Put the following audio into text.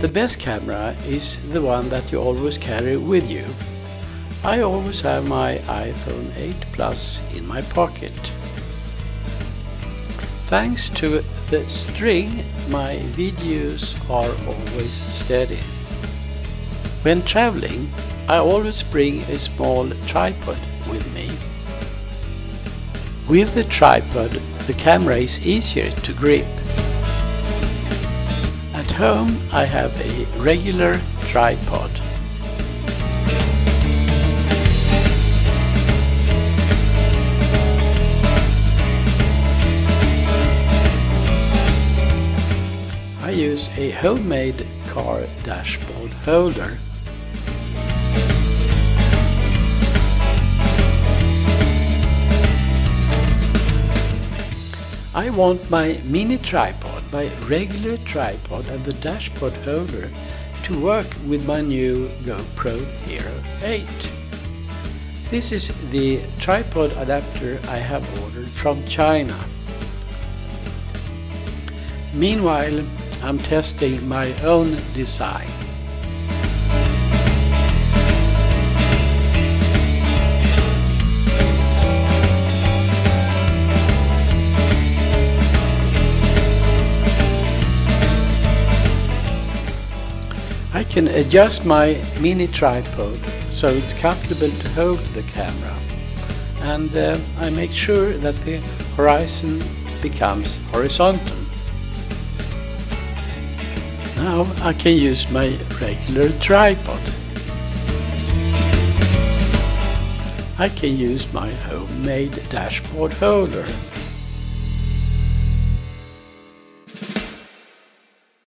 The best camera is the one that you always carry with you. I always have my iPhone 8 Plus in my pocket. Thanks to the string, my videos are always steady. When traveling, I always bring a small tripod with me. With the tripod, the camera is easier to grip. At home, I have a regular tripod. I use a homemade car dashboard holder. I want my mini tripod, my regular tripod and the dashboard holder to work with my new GoPro Hero 8. This is the tripod adapter I have ordered from China. Meanwhile, I'm testing my own design. I can adjust my mini tripod so it's comfortable to hold the camera, and I make sure that the horizon becomes horizontal. Now I can use my regular tripod. I can use my homemade dashboard holder.